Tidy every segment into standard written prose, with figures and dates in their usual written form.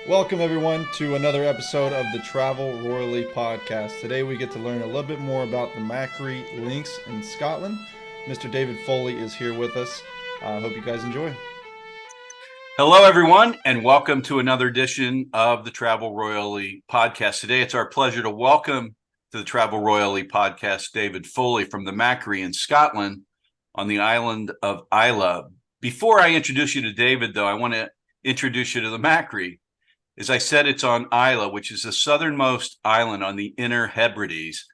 Welcome, everyone, to another episode of the Travel Royally podcast. Today, we get to learn a little bit more about the Machrie Links in Scotland. Mr. David Foley is here with us. I hope you guys enjoy. Hello, everyone, and welcome to another edition of the Travel Royally podcast. Today, it's our pleasure to welcome to the Travel Royally podcast David Foley from the Machrie in Scotland on the island of Islay. Before I introduce you to David, though, I want to introduce you to the Machrie. As I said, it's on Islay, which is the southernmost island on the Inner Hebrides,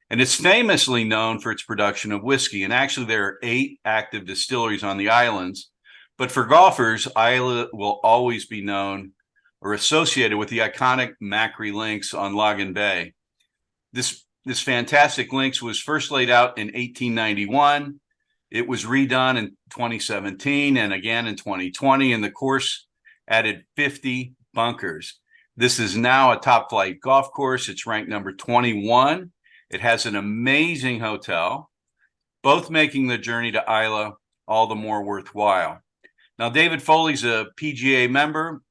and it's famously known for its production of whiskey. And actually, there are 8 active distilleries on the islands. But for golfers, Islay will always be known or associated with the iconic Machrie Links on Logan Bay. This fantastic links was first laid out in 1891. It was redone in 2017 and again in 2020, and the course added 50 bunkers. This is now a top flight golf course. It's ranked number 21. It has an amazing hotel, both making the journey to Islay all the more worthwhile. Now, David Foley's a PGA member,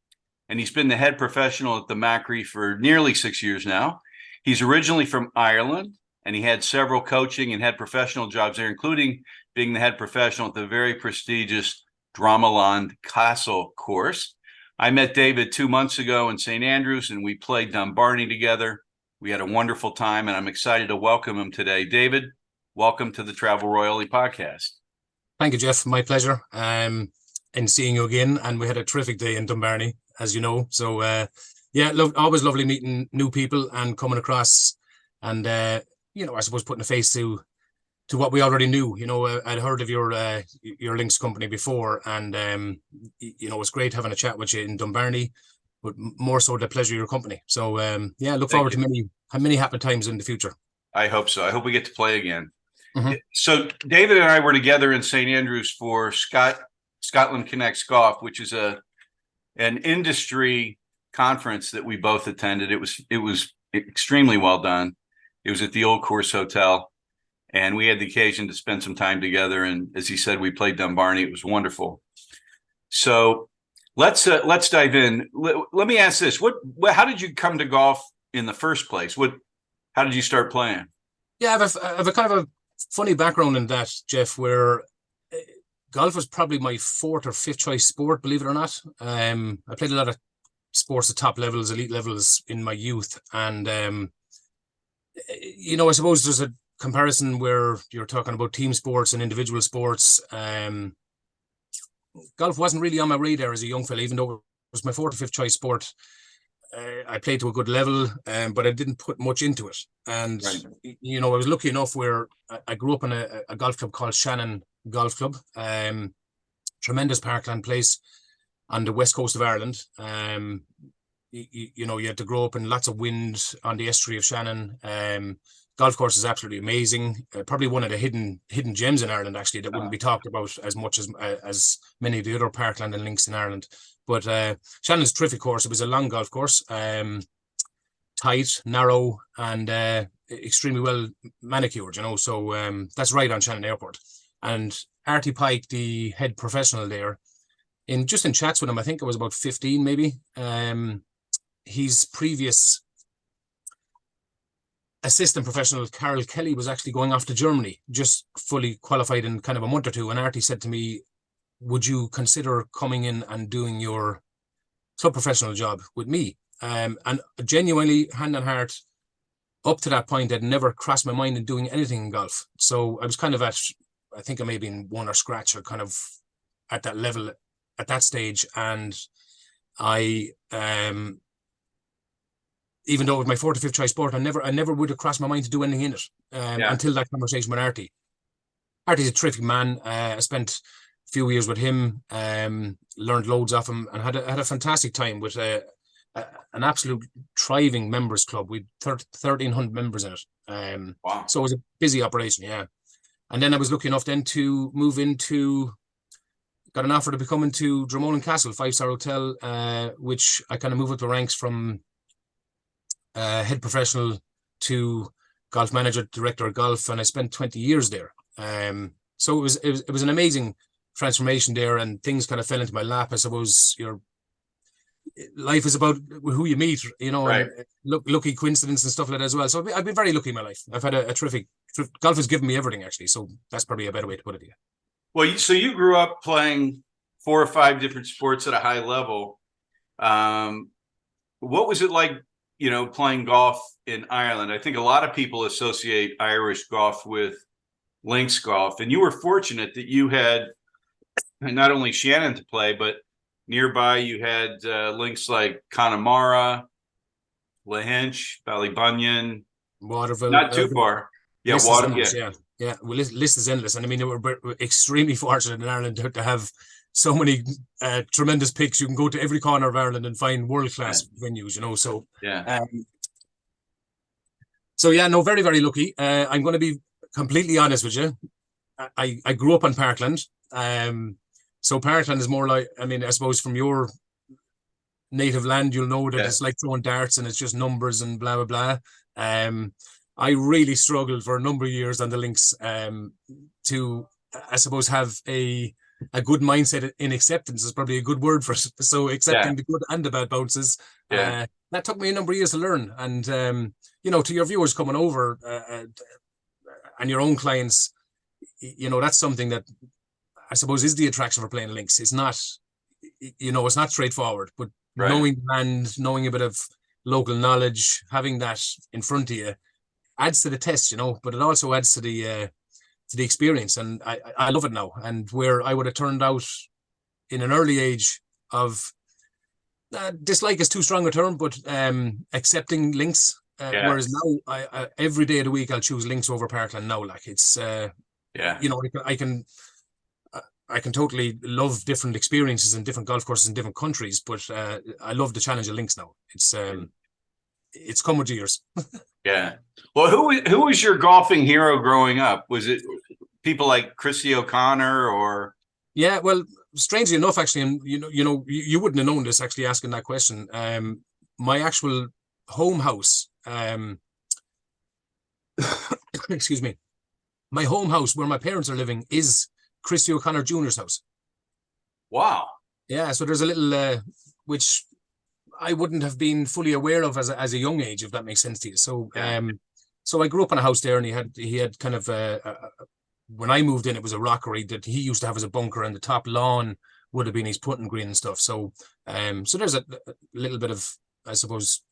and he's been the head professional at the Machrie for nearly 6 years now. He's originally from Ireland, and he had several coaching and head professional jobs there, including being the head professional at the very prestigious Dromaland Castle course. I met David 2 months ago in St. Andrews, and we played Dumbarton together. We had a wonderful time, and I'm excited to welcome him today. David, welcome to the Travel Royally podcast. Thank you, Jeff. My pleasure. And seeing you again. And we had a terrific day in Dumbarton, as you know. So, always lovely meeting new people and coming across and, I suppose putting a face to what we already knew. I'd heard of your links company before, and it's great having a chat with you in Dumbarton, but more so the pleasure of your company. So look forward to many happy times in the future. I hope so. I hope we get to play again. Mm-hmm. So David and I were together in St. Andrews for Scotland Connects Golf, which is an industry conference that we both attended. It was extremely well done. It was at the Old Course Hotel, and we had the occasion to spend some time together. And as he said, we played Dumbarton. It was wonderful. So let's dive in. Let me ask this: how did you come to golf in the first place? How did you start playing? Yeah, I have a kind of a funny background in that, Jeff, where golf was probably my 4th or 5th choice sport, believe it or not. I played a lot of sports at top levels, elite levels in my youth. And, I suppose there's a comparison where you're talking about team sports and individual sports. Golf wasn't really on my radar as a young fella, even though it was my 4th or 5th choice sport. I played to a good level, but I didn't put much into it. And, right. I was lucky enough where I grew up in a golf club called Shannon Golf Club, tremendous parkland place on the west coast of Ireland. You had to grow up in lots of wind on the estuary of Shannon. Golf course is absolutely amazing. Probably one of the hidden gems in Ireland, actually, that wouldn't be talked about as much as many of the other parkland and links in Ireland. But Shannon's a terrific course. It was a long golf course, tight, narrow, and extremely well manicured. So that's right on Shannon Airport. And Artie Pike, the head professional there, in chats with him, I think it was about 15 maybe. His previous assistant professional, Carol Kelly, was actually going off to Germany, just fully qualified in kind of a month or two. And Artie said to me, would you consider coming in and doing your club professional job with me? And genuinely, hand on heart, up to that point, I'd never crossed my mind in doing anything in golf. So I was kind of I think I may have been one or scratch or kind of at that level at that stage. And I, even though it was my 4th or 5th choice sport, I never would have crossed my mind to do anything in it until that conversation with Artie. Artie's a terrific man. I spent a few years with him, learned loads off him, and had a fantastic time with an absolute thriving members club. We 1,300 members in it. Wow. So it was a busy operation, yeah. And then I was lucky enough then to move got an offer to become into Dromaland Castle, 5-star hotel, which I kind of moved up the ranks from head professional to golf manager, director of golf, and I spent 20 years there. So it was an amazing transformation there, and things kind of fell into my lap. I suppose life is about who you meet, Right. and lucky coincidence and stuff like that as well. So I've been very lucky in my life. I've had a terrific. Golf has given me everything, actually. So that's probably a better way to put it. Yeah. Well, so you grew up playing 4 or 5 different sports at a high level. What was it like, playing golf in Ireland? I think a lot of people associate Irish golf with links golf, and you were fortunate that you had not only Shannon to play, but nearby you had links like Connemara, Lahinch, Ballybunion, Waterville, not too far. Yeah, list water. is endless, yeah. Well, list is endless, and I mean we're extremely fortunate in Ireland to have so many tremendous picks. You can go to every corner of Ireland and find world-class venues, So yeah. So yeah, no, very, very lucky. I'm going to be completely honest with you. I grew up on Parkland. So Parkland is more like, I mean, I suppose from your native land, you'll know that it's like throwing darts and it's just numbers and blah, blah, blah. I really struggled for a number of years on the links to, I suppose, have a good mindset in acceptance is probably a good word for it. So accepting the good and the bad bounces. That took me a number of years to learn. And, to your viewers coming over and your own clients, that's something that I suppose is the attraction for playing links. It's not, it's not straightforward, but knowing the land, knowing a bit of local knowledge, having that in front of you adds to the test, but it also adds to the experience. And I love it now. And where I would have turned out in an early age of dislike is too strong a term, but accepting links. Whereas now, I every day of the week I'll choose links over Parkland now. Like it's, I can totally love different experiences and different golf courses in different countries, but I love the challenge of links now. It's come with years. Yeah. Well, who was your golfing hero growing up? Was it people like Christy O'Connor or? Yeah, well, strangely enough, actually, and you wouldn't have known this actually asking that question. My actual home house, excuse me, my home house where my parents are living is Christy O'Connor Jr.'s house. Wow. Yeah, so there's a little which I wouldn't have been fully aware of as a young age, if that makes sense to you. So, so I grew up in a house there, and he had kind of when I moved in, it was a rockery that he used to have as a bunker, and the top lawn would have been his putting green and stuff. So, so there's a little bit of, I suppose,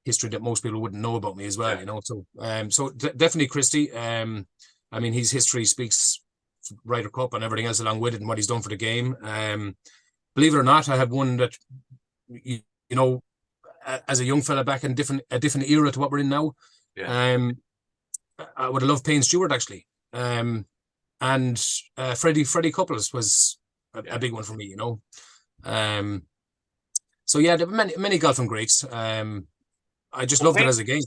history that most people wouldn't know about me as well, So, so definitely Christy. I mean, his history speaks Ryder Cup and everything else along with it, and what he's done for the game. Believe it or not, I have one that as a young fella back in a different era to what we're in now. I would have loved playing Stewart actually. And Freddie Couples was a big one for me, So yeah, there were many golfing greats. I just loved it as a game.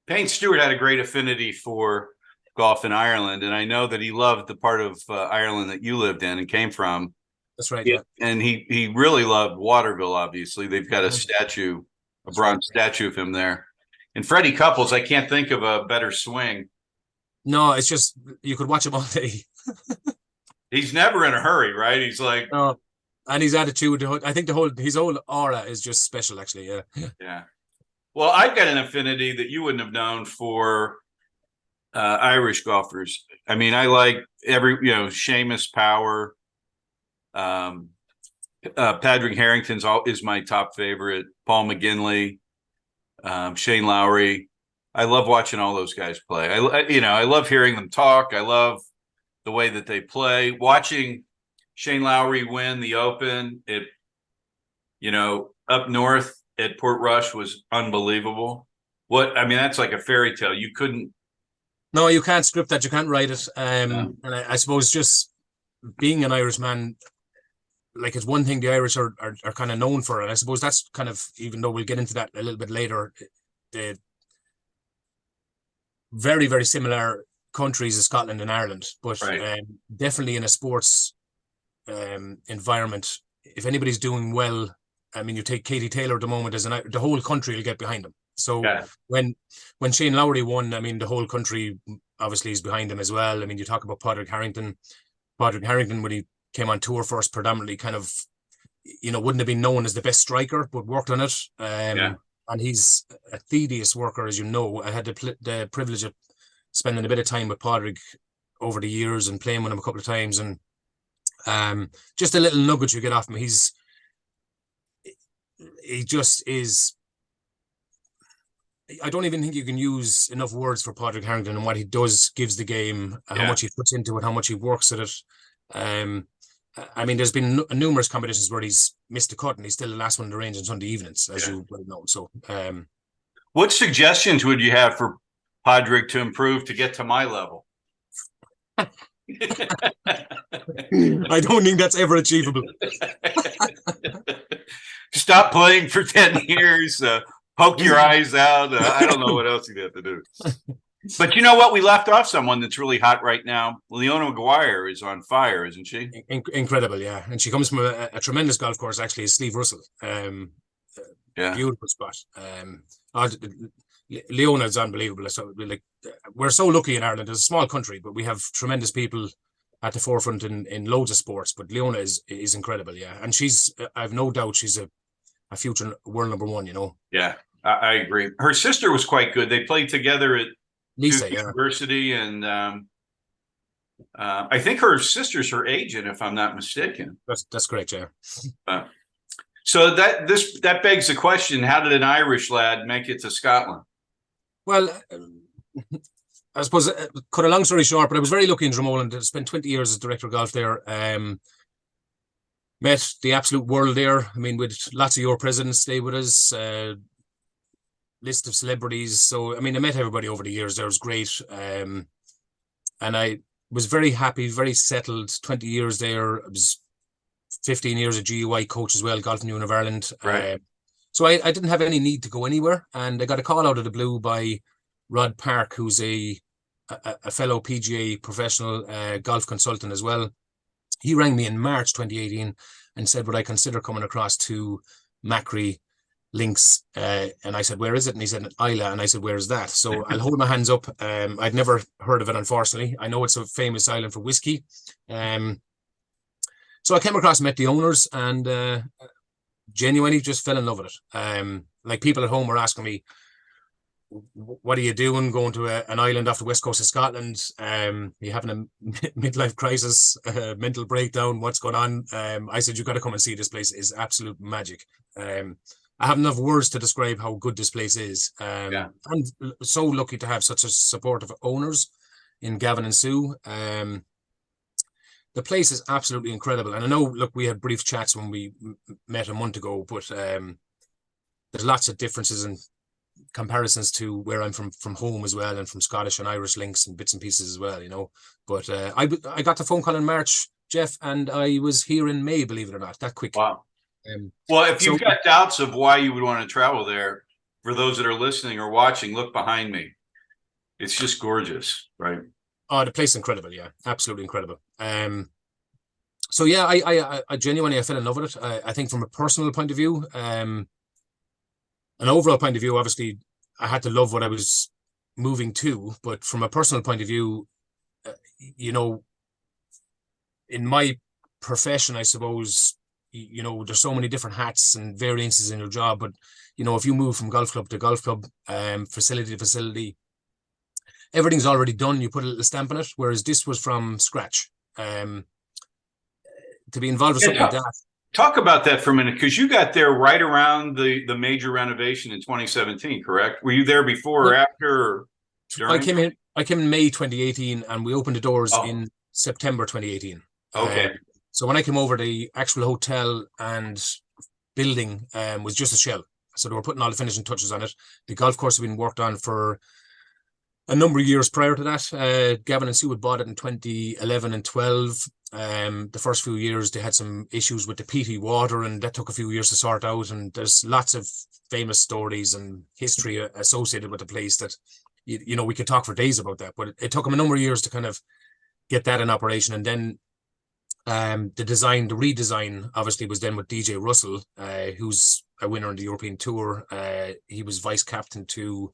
Payne Stewart had a great affinity for golf in Ireland, and I know that he loved the part of Ireland that you lived in and came from. That's right. Yeah. And he really loved Waterville. Obviously, they've got a bronze statue of him there. And Freddie Couples, I can't think of a better swing. No, it's just you could watch him all day. He's never in a hurry, right? He's like, and his attitude. I think his whole aura is just special, actually. Yeah. Yeah. Well, I've got an affinity that you wouldn't have known for Irish golfers. I mean, I like Seamus Power. Padraig Harrington's is my top favorite. Paul McGinley, Shane Lowry. I love watching all those guys play. I love hearing them talk. I love the way that they play. Watching Shane Lowry win the Open up north at Portrush was unbelievable. That's like a fairy tale. You couldn't. No, you can't script that. You can't write it. And I suppose just being an Irishman, like it's one thing the Irish are kind of known for. And I suppose that's kind of, even though we'll get into that a little bit later, the very, very similar countries as Scotland and Ireland, but definitely in a sports environment, if anybody's doing well, I mean, you take Katie Taylor at the moment the whole country will get behind him. So when Shane Lowry won, I mean, the whole country obviously is behind him as well. I mean, you talk about Padraig Harrington when he came on tour first, predominantly kind of wouldn't have been known as the best striker, but worked on it. Yeah. And he's a tedious worker, as you know. I had the privilege of spending a bit of time with Padraig over the years and playing with him a couple of times. And just a little nugget you get off him. He just is. I don't even think you can use enough words for Padraig Harrington and what he does, gives the game, how much he puts into it, how much he works at it. I mean, there's been numerous competitions where he's missed a cut and he's still the last one in the range on Sunday evenings, as you well know. So, what suggestions would you have for Padraig to improve to get to my level? I don't think that's ever achievable. Stop playing for 10 years. Poke your eyes out. I don't know what else you'd have to do. But you know what? We left off someone that's really hot right now. Leona Maguire is on fire, isn't she? Incredible, yeah. And she comes from a tremendous golf course, actually, is Steve Russell. Beautiful spot. Leona is unbelievable. So, we're so lucky in Ireland. It's a small country, but we have tremendous people at the forefront in loads of sports. But Leona is incredible, yeah. And I've no doubt she's a future world number one, Yeah, I agree. Her sister was quite good. They played together at Lisa, University, and I think her sister's her agent, if I'm not mistaken. That's correct, yeah. So that begs the question: how did an Irish lad make it to Scotland? Well, I suppose, cut a long story short, but I was very lucky in Dromoland. I spent 20 years as director of golf there. Met the absolute world there. I mean, with lots of your presidents stay with us, list of celebrities. So, I mean, I met everybody over the years. There was great. And I was very happy, very settled. 20 years there. I was 15 years a GUI coach as well, Golf Union of Ireland. Right. So I didn't have any need to go anywhere. And I got a call out of the blue by Rod Park, who's a fellow PGA professional golf consultant as well. He rang me in March 2018 and said, would I consider coming across to Machrie Links? And I said, where is it? And he said, Islay. And I said, where is that? So I'll hold my hands up. I'd never heard of it, unfortunately. I know it's a famous island for whiskey. So I came across and met the owners and genuinely just fell in love with it. Like, people at home were asking me, what are you doing going to an island off the west coast of Scotland? You're having a midlife crisis, mental breakdown, what's going on? I said, you've got to come and see this place. Is absolute magic. I have enough words to describe how good this place is. I'm so lucky to have such a supportive owners in Gavin and Sue. The place is absolutely incredible. And I know, look, we had brief chats when we met a month ago, but there's lots of differences and comparisons to where I'm from home as well, and from Scottish and Irish links and bits and pieces as well, But I got the phone call in March, Jeff, and I was here in May, believe it or not, that quick. Wow. Well, if you've got doubts of why you would want to travel there, for those that are listening or watching, look behind me. It's just gorgeous, right? Oh, the place is incredible, yeah, absolutely incredible. So yeah, I genuinely fell in love with it. I think from a personal point of view, an overall point of view, obviously, I had to love what I was moving to. But from a personal point of view, in my profession, I suppose, there's so many different hats and variances in your job. But, if you move from golf club to golf club, facility to facility, everything's already done. You put a little stamp on it, whereas this was from scratch. To be involved with something like that. Talk about that for a minute, because you got there right around the major renovation in 2017, correct? Were you there before or after? Or during? I came in May 2018, and we opened the doors in September 2018. Okay. So when I came over, the actual hotel and building was just a shell. So they were putting all the finishing touches on it. The golf course had been worked on for a number of years prior to that. Gavin and Sue had bought it in 2011 and 12. The first few years they had some issues with the peaty water, and that took a few years to sort out. And there's lots of famous stories and history associated with the place that, we could talk for days about that. But it took them a number of years to kind of get that in operation. And then the redesign, obviously, was then with DJ Russell, who's a winner on the European Tour. He was vice captain to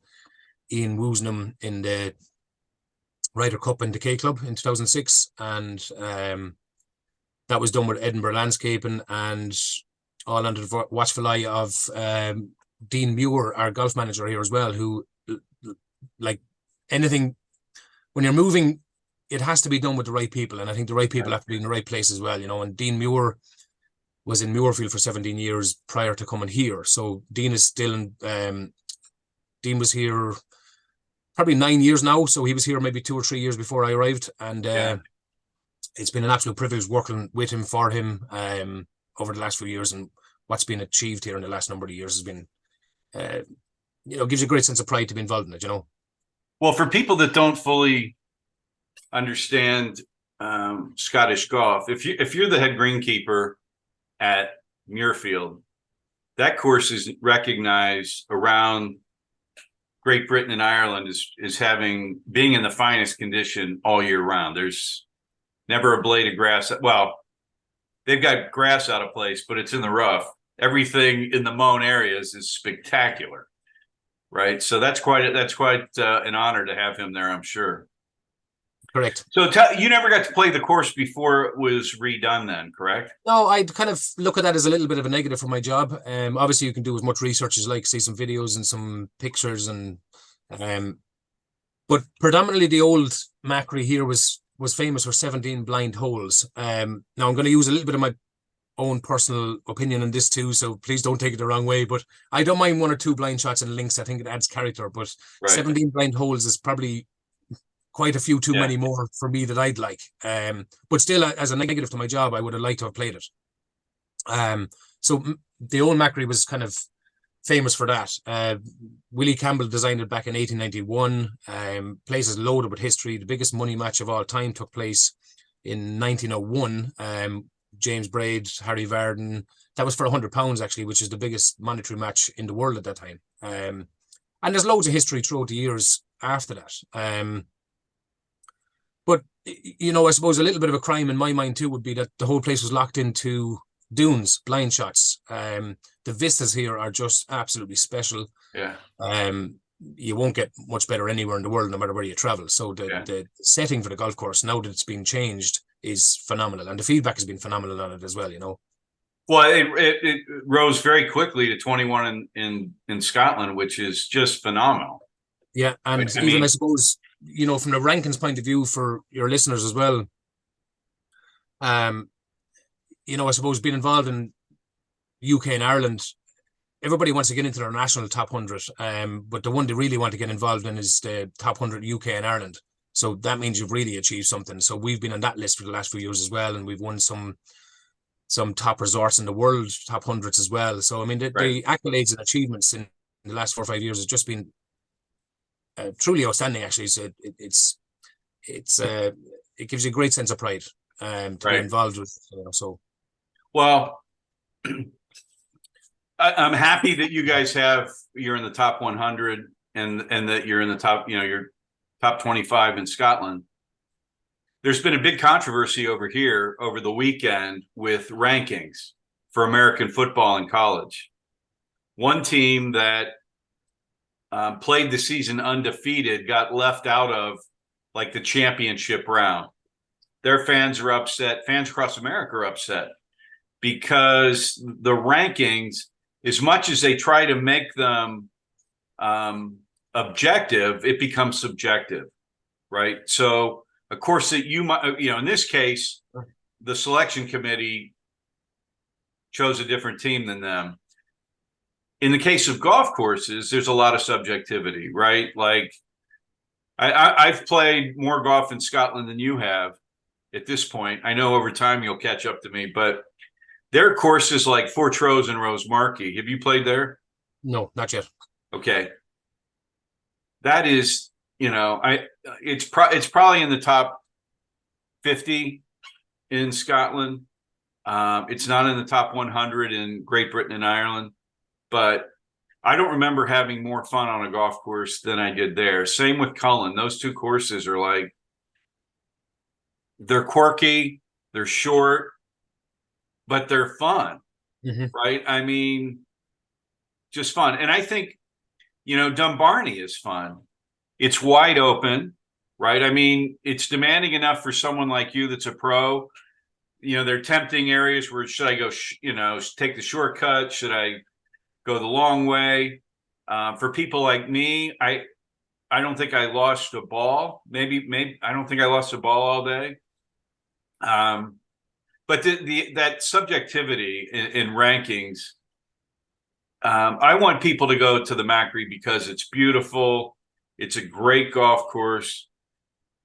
Ian Woosnam in the Ryder Cup in the K Club in 2006, and that was done with Edinburgh Landscaping, and all under the watchful eye of Dean Muir, our golf manager here as well, who, like anything, when you're moving, it has to be done with the right people. And I think the right people have to be in the right place as well, and Dean Muir was in Muirfield for 17 years prior to coming here. So Dean is still in, Dean was here probably 9 years now. So he was here maybe 2 or 3 years before I arrived. And it's been an absolute privilege working with him, for him, over the last few years. And what's been achieved here in the last number of years has been, gives you a great sense of pride to be involved in it, Well, for people that don't fully understand Scottish golf, if you're the head greenkeeper at Muirfield, that course is recognized around Great Britain and Ireland as being in the finest condition all year round. There's never a blade of grass. Well, they've got grass out of place, but it's in the rough. Everything in the mown areas is spectacular, right? So that's quite an honor to have him there, I'm sure. Correct. So you never got to play the course before it was redone then, correct? No, I'd kind of look at that as a little bit of a negative for my job. Obviously you can do as much research as you like, see some videos and some pictures, and but predominantly the old Machrie here was famous for 17 blind holes. Now I'm going to use a little bit of my own personal opinion on this too, so please don't take it the wrong way, but I don't mind 1 or 2 blind shots and links. I think it adds character, but 17 blind holes is probably quite a few too many more for me that I'd like. But still, as a negative to my job, I would have liked to have played it. So the old Machrie was kind of famous for that. Willie Campbell designed it back in 1891. Place is loaded with history. The biggest money match of all time took place in 1901. James Braid, Harry Varden. That was for £100 actually, which is the biggest monetary match in the world at that time. And there's loads of history throughout the years after that. But, I suppose a little bit of a crime in my mind too would be that the whole place was locked into dunes, blind shots. The vistas here are just absolutely special. Yeah. You won't get much better anywhere in the world, no matter where you travel. So the setting for the golf course, now that it's been changed, is phenomenal. And the feedback has been phenomenal on it as well, Well, it rose very quickly to 21 in Scotland, which is just phenomenal. Yeah, and I suppose, from the rankings point of view for your listeners as well, I suppose being involved in UK and Ireland, everybody wants to get into their national top 100, but the one they really want to get involved in is the top 100 UK and Ireland. So that means you've really achieved something. So we've been on that list for the last few years as well, and we've won some top resorts in the world, top hundreds as well. So, I mean, the accolades and achievements in the last 4 or 5 years has just been truly outstanding, actually. So it gives you a great sense of pride to be involved with, so. Well, I'm happy that you guys you're in the top 100 and that you're in the top, you're top 25 in Scotland. There's been a big controversy over here over the weekend with rankings for American football in college. One team that played the season undefeated got left out of like the championship round. Their fans are upset. Fans across America are upset because the rankings, as much as they try to make them objective, it becomes subjective, right? So of course that you might, in this case, the selection committee chose a different team than them. In the case of golf courses, there's a lot of subjectivity, right? Like I've played more golf in Scotland than you have at this point. I know over time you'll catch up to me, but there are courses like Fortrose and Rosemarkie. Have you played there? No, not yet. Okay. That is, it's probably in the top 50 in Scotland. It's not in the top 100 in Great Britain and Ireland, but I don't remember having more fun on a golf course than I did there. Same with Cullen. Those two courses are like, they're quirky, they're short, but they're fun, right? I mean, just fun. And I think, Dumbarnie is fun. It's wide open, right? I mean, it's demanding enough for someone like you that's a pro, They're tempting areas where should I go, take the shortcut? Should I go the long way? For people like me, I don't think I lost a ball. Maybe I don't think I lost a ball all day. But that subjectivity in rankings, I want people to go to the Machrie because it's beautiful. It's a great golf course.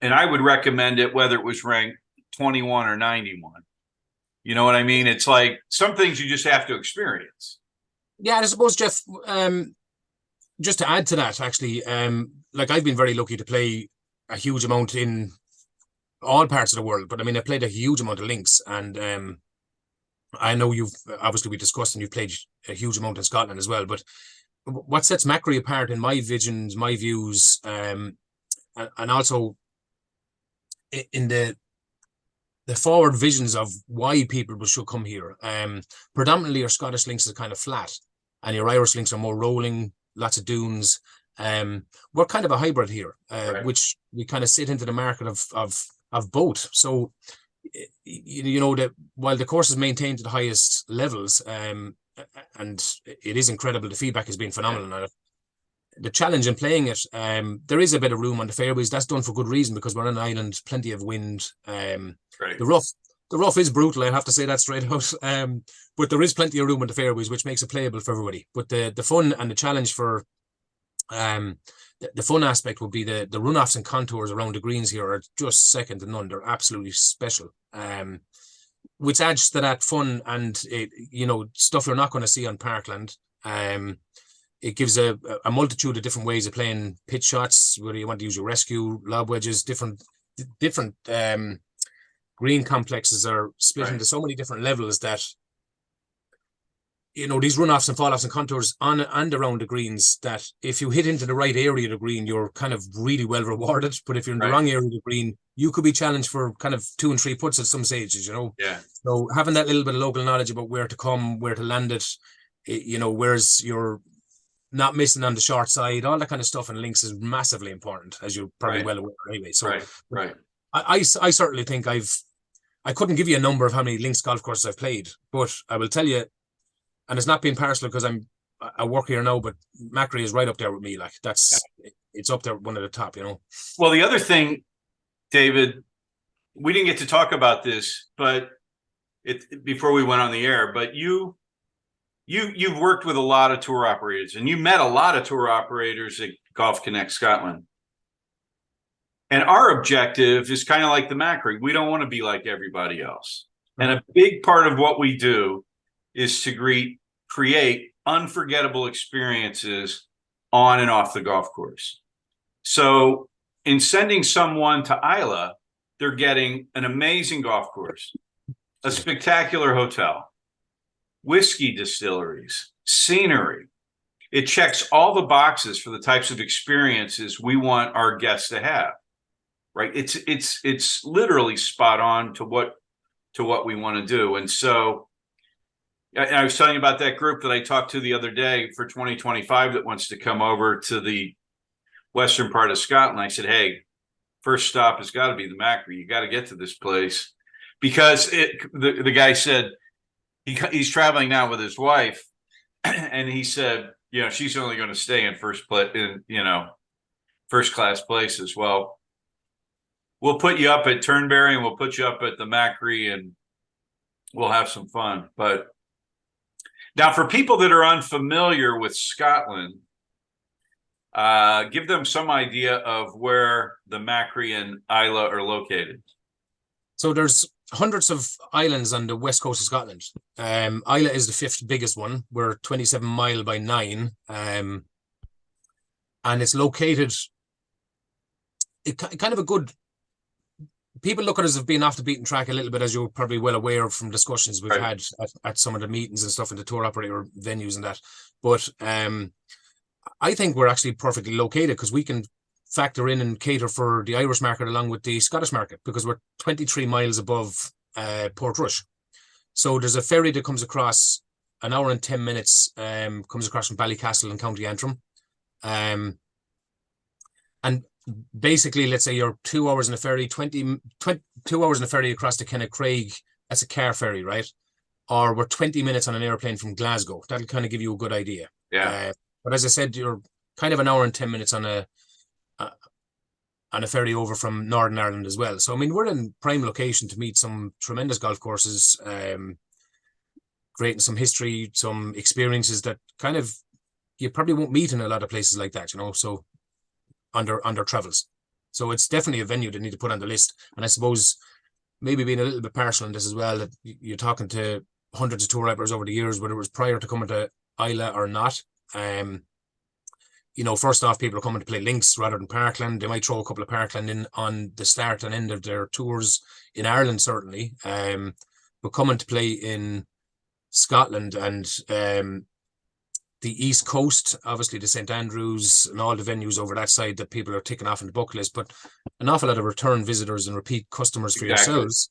And I would recommend it whether it was ranked 21 or 91. You know what I mean? It's like some things you just have to experience. Yeah, and I suppose, Jeff, just to add to that, actually, like I've been very lucky to play a huge amount in all parts of the world, but I mean, I played a huge amount of links, and I know we discussed, and you've played a huge amount in Scotland as well. But what sets Machrie apart in my visions, my views, and also in the forward visions of why people should come here. Predominantly your Scottish links is kind of flat, and your Irish links are more rolling, lots of dunes. We're kind of a hybrid here, Right. which we kind of sit into the market of both. So, that while the course is maintained to the highest levels, and it is incredible, the feedback has been phenomenal on it. The challenge in playing it, there is a bit of room on the fairways. That's done for good reason because we're on an island, plenty of wind. Right. The rough is brutal. I have to say that straight out. But there is plenty of room on the fairways, which makes it playable for everybody. But the fun and the challenge for the fun aspect would be the runoffs and contours around the greens here are just second to none. They're absolutely special. Which adds to that fun and stuff you're not going to see on Parkland. It gives a multitude of different ways of playing pitch shots, whether you want to use your rescue, lob wedges, different green complexes are split into so many different levels that, these runoffs and fall-offs and contours on and around the greens, that if you hit into the right area of the green, you're kind of really well rewarded. But if you're in the wrong area of the green, you could be challenged for kind of 2 and 3 putts at some stages, Yeah. So having that little bit of local knowledge about where to come, where to land it, where's your not missing on the short side, all that kind of stuff in links is massively important, as you're probably well aware anyway. So right. I certainly think I couldn't give you a number of how many links golf courses I've played, but I will tell you, and it's not being partial because I work here now, but Machrie is right up there with me. Like it's up there, one of the top, Well, the other thing, David, we didn't get to talk about this, but before we went on the air, but you've worked with a lot of tour operators, and you met a lot of tour operators at Golf Connect Scotland. And our objective is kind of like the Machrie. We don't want to be like everybody else. And a big part of what we do is to create unforgettable experiences on and off the golf course. So in sending someone to Islay, they're getting an amazing golf course, a spectacular hotel, whiskey distilleries, scenery. It checks all the boxes for the types of experiences we want our guests to have, right? It's literally spot on to what we want to do. And so I was telling you about that group that I talked to the other day for 2025 that wants to come over to the western part of Scotland. I said, hey, first stop has got to be the Machrie. You got to get to this place because the guy said he's traveling now with his wife, and he said, she's only going to stay in first class places. Well, we'll put you up at Turnberry and we'll put you up at the Machrie and we'll have some fun. But now for people that are unfamiliar with Scotland, give them some idea of where the Machrie and Islay are located. So there's hundreds of islands on the west coast of Scotland. Islay is the 5th biggest one. We're 27 mile by 9. And it's located kind of a good... People look at us as being off the beaten track a little bit, as you're probably well aware of from discussions we've had at some of the meetings and stuff in the tour operator venues and that. But I think we're actually perfectly located because we can factor in and cater for the Irish market along with the Scottish market because we're 23 miles above Portrush. So there's a ferry that comes across an hour and 10 minutes, comes across from Ballycastle in County Antrim. And basically, let's say you're 2 hours in a ferry, 2 hours in a ferry across to Kennet Craig That's a car ferry, right? Or we're 20 minutes on an airplane from Glasgow. That'll kind of give you a good idea. Yeah. But as I said, you're kind of an hour and 10 minutes on a ferry over from Northern Ireland as well. So, I mean, we're in prime location to meet some tremendous golf courses, creating some history, some experiences that kind of you probably won't meet in a lot of places like that, so under travels. So it's definitely a venue that need to put on the list. And I suppose maybe being a little bit partial on this as well, that you're talking to hundreds of tour operators over the years, whether it was prior to coming to Islay or not. First off, people are coming to play links rather than parkland. They might throw a couple of parkland in on the start and end of their tours in Ireland, certainly. But coming to play in Scotland and the East Coast, obviously the St. Andrews and all the venues over that side that people are ticking off in the bucket list, but an awful lot of return visitors and repeat customers for yourselves.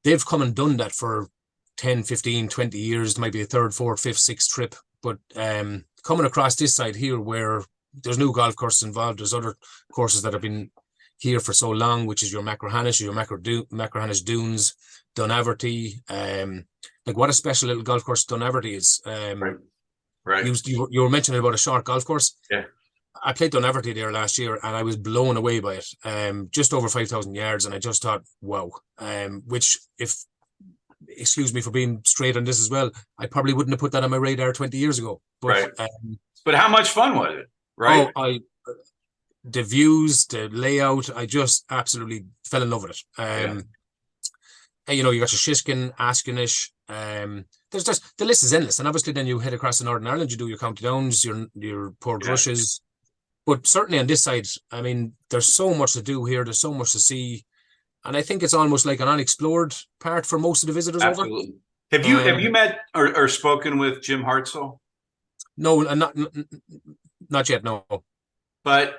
They've come and done that for 10, 15, 20 years. It might be a third, fourth, fifth, sixth trip. But coming across this side here where there's new golf courses involved, there's other courses that have been here for so long, which is your Machrihanish, your Machrihanish Dunes, Dunaverty. Like what a special little golf course Dunaverty is. Right. You were mentioning about a short golf course. Yeah. I played Dunaverty there last year and I was blown away by it. Just over 5,000 yards, and I just thought, wow. Which, if excuse me for being straight on this as well, I probably wouldn't have put that on my radar 20 years ago. But, right. But how much fun was it? Right. The views, the layout, I just absolutely fell in love with it. And, you got your Shishkin, Askinish. There's just, the list is endless. And obviously then you head across to Northern Ireland, you do your County Downs, your Port Rushes. But certainly on this side, I mean, there's so much to do here. There's so much to see. And I think it's almost like an unexplored part for most of the visitors. Absolutely. Over. Have you met or spoken with Jim Hartzell? No, not yet, no. But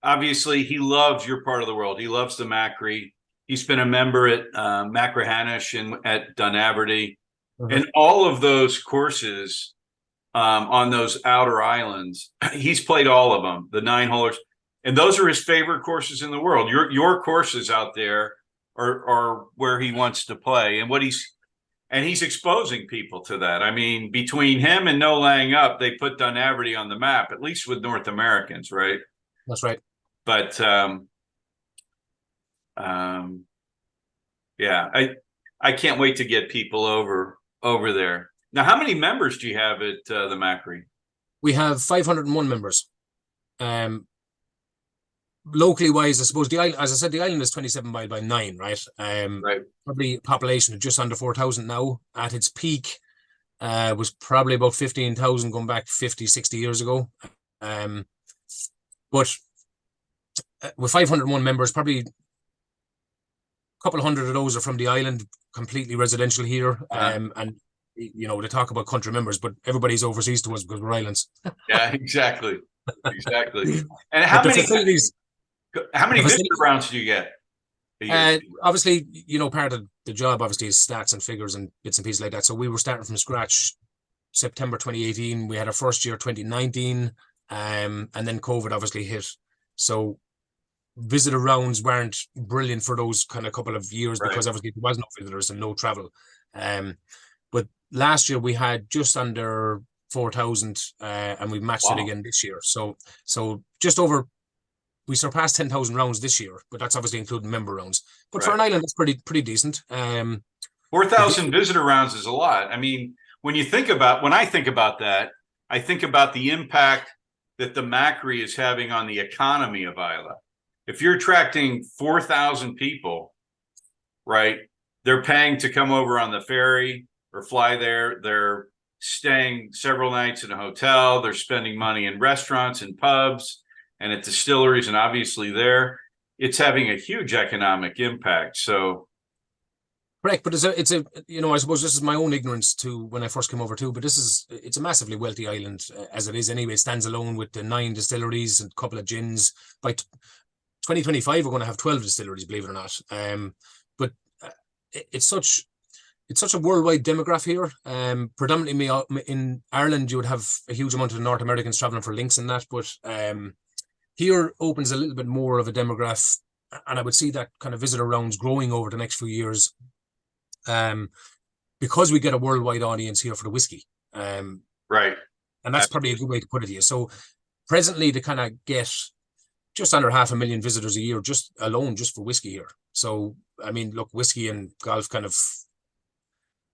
obviously he loves your part of the world. He loves the Machrie. He's been a member at Machrihanish and at Dunaverty. And all of those courses on those outer islands, he's played all of them, the 9-holers. And those are his favorite courses in the world. Your courses out there are where he wants to play. And he's exposing people to that. I mean, between him and No Laying Up, they put Dunaverty on the map, at least with North Americans, right? That's right. But I can't wait to get people over there. Now, how many members do you have at the Machrie? We have 501 members. Locally wise, I suppose the island, as I said, the island is 27 mile by 9, right? Right. Probably a population of just under 4,000 now. At its peak, was probably about 15,000 going back 50, 60 years ago. But with 501 members, probably a couple of hundred of those are from the island, completely residential here. And they talk about country members, but everybody's overseas to us because we're islands. Yeah, exactly. And how many visitor rounds do you get? Obviously, part of the job obviously is stats and figures and bits and pieces like that. So we were starting from scratch September 2018. We had our first year 2019, and then COVID obviously hit. So visitor rounds weren't brilliant for those kind of couple of years because obviously there was no visitors and no travel. But last year we had just under 4,000, and we matched it again this year. So just over. We surpassed 10,000 rounds this year, but that's obviously including member rounds. But for an island, that's pretty decent. 4,000 visitor rounds is a lot. I mean, when I think about that, I think about the impact that the Machrie is having on the economy of Islay. If you're attracting 4,000 people, right, they're paying to come over on the ferry or fly there. They're staying several nights in a hotel. They're spending money in restaurants and pubs and at distilleries, and obviously it's having a huge economic impact. So correct, but it's a I suppose this is my own ignorance too when I first came over too, but it's a massively wealthy island as it is anyway. It stands alone with the 9 distilleries and a couple of gins. By 2025 we're going to have 12 distilleries, believe it or not. But it's such a worldwide demographic here. Predominantly in Ireland you would have a huge amount of North Americans traveling for links and that, but here opens a little bit more of a demographic, and I would see that kind of visitor rounds growing over the next few years because we get a worldwide audience here for the whiskey. Right. And that's probably a good way to put it here. So presently they kind of get just under 500,000 visitors a year just for whiskey here. So, I mean, look, whiskey and golf kind of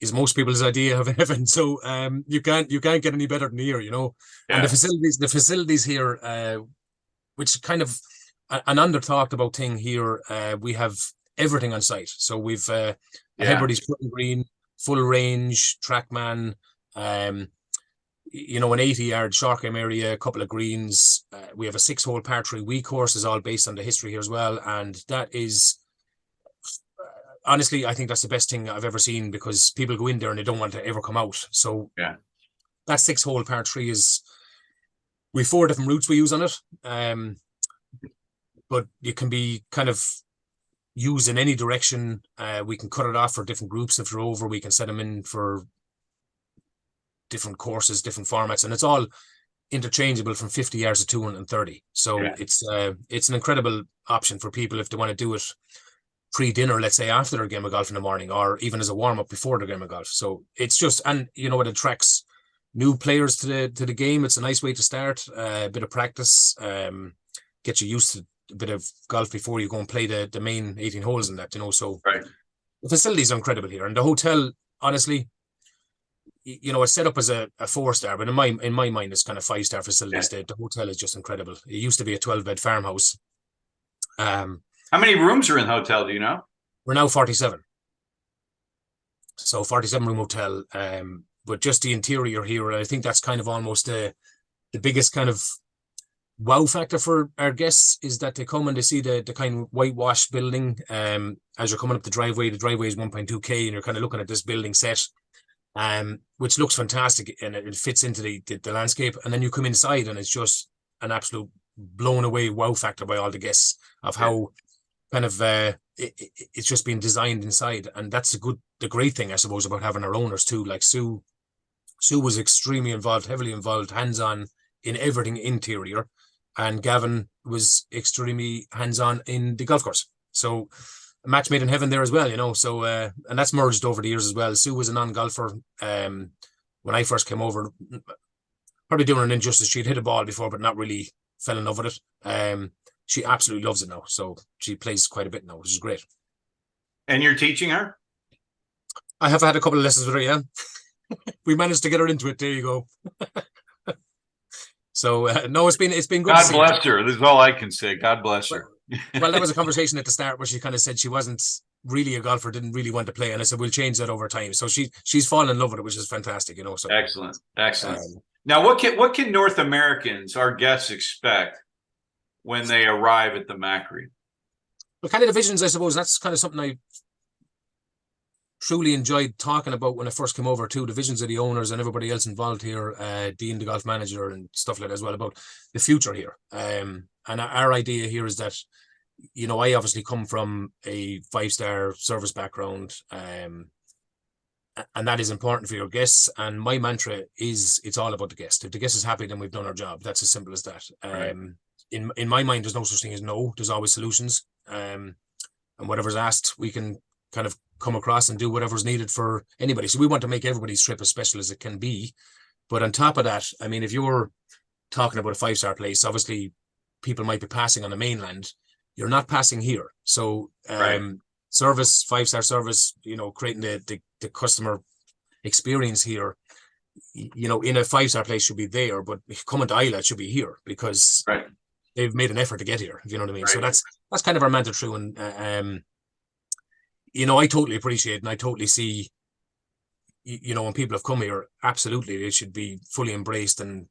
is most people's idea of heaven. So you can't get any better than here, you know. Yeah. And the facilities here, which kind of an under talked about thing here, we have everything on site. So we've Hebrides putting green, full range, TrackMan, you know, an 80-yard short game area, a couple of greens. We have a 6-hole par 3 wee course, is all based on the history here as well. And that is, honestly, I think that's the best thing I've ever seen, because people go in there and they don't want to ever come out. So that 6-hole par 3 is, we 4 different routes we use on it. But you can be kind of used in any direction. We can cut it off for different groups. If you're over, we can set them in for different courses, different formats, and it's all interchangeable from 50 yards to 230. So it's an incredible option for people if they want to do it pre-dinner, let's say after their game of golf in the morning, or even as a warm-up before their game of golf. So it's just, and you know, it attracts new players to the game. It's a nice way to start, a bit of practice, get you used to a bit of golf before you go and play the main 18 holes in that, you know. So the facilities are incredible here, and the hotel, honestly, you know, it's set up as a 4-star, but in my mind, it's kind of 5-star facilities. The hotel is just incredible. It used to be a 12-bed farmhouse. How many rooms are in the hotel? Do you know? We're now 47. So 47-room hotel. But just the interior here, and I think that's kind of almost the biggest kind of wow factor for our guests, is that they come and they see the kind of whitewash building. As you're coming up the driveway is 1.2K, and you're kind of looking at this building set, which looks fantastic, and it fits into the landscape. And then you come inside and it's just an absolute blown away wow factor by all the guests of how kind of it's just been designed inside. And that's the great thing, I suppose, about having our owners too. Like Sue was extremely involved, heavily involved, hands-on in everything interior, and Gavin was extremely hands-on in the golf course. So a match made in heaven there as well, you know. So and that's merged over the years as well. Sue was a non-golfer when I first came over, probably doing an injustice. She'd hit a ball before, but not really fell in love with it. She absolutely loves it now, so she plays quite a bit now, which is great. And you're teaching her? I have had a couple of lessons with her, yeah. We managed to get her into it. There you go. So no, it's been good. God bless her. This is all I can say. God bless her. Well, that was a conversation at the start where she kind of said she wasn't really a golfer, didn't really want to play, and I said we'll change that over time. So she's fallen in love with it, which is fantastic, you know. So excellent. Now, what can North Americans, our guests, expect when they arrive at the Machrie? Well, kind of divisions, I suppose. That's kind of something I truly enjoyed talking about when I first came over too. Divisions of the owners and everybody else involved here, Dean, the golf manager, and stuff like that as well, about the future here. And our idea here is that, you know, I obviously come from a 5-star service background, and that is important for your guests. And my mantra is, it's all about the guest. If the guest is happy, then we've done our job. That's as simple as that. In my mind, there's no such thing as no. There's always solutions. And whatever's asked, we can kind of come across and do whatever's needed for anybody. So we want to make everybody's trip as special as it can be. But on top of that, I mean, if you're talking about a 5-star place, obviously people might be passing on the mainland. You're not passing here. So service, 5-star service, you know, creating the customer experience here, you know, in a 5-star place should be there, but coming to Islay, it should be here, because they've made an effort to get here, if you know what I mean. So that's kind of our mantra through. And you know, I totally appreciate, and I totally see, you know, when people have come here, absolutely, they should be fully embraced, and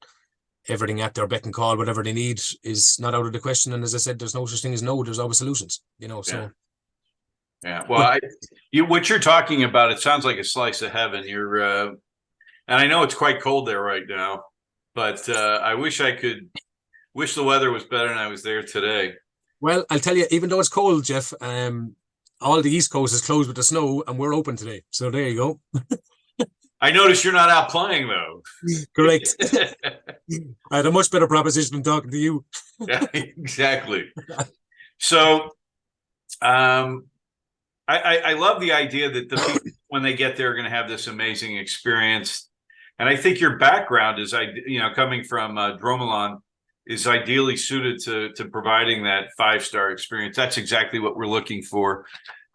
everything at their beck and call, whatever they need is not out of the question. And as I said, there's no such thing as no, there's always solutions, you know, so. Yeah. Well, what you're talking about, it sounds like a slice of heaven. And I know it's quite cold there right now, but I wish the weather was better than I was there today. Well, I'll tell you, even though it's cold, Jeff, all the East Coast is closed with the snow, and we're open today. So there you go. I noticed you're not out playing, though. Correct. I had a much better proposition than talking to you. Yeah, exactly. So I love the idea that the people, when they get there, are going to have this amazing experience. And I think your background is, coming from Dromelon, is ideally suited to providing that 5-star experience. That's exactly what we're looking for.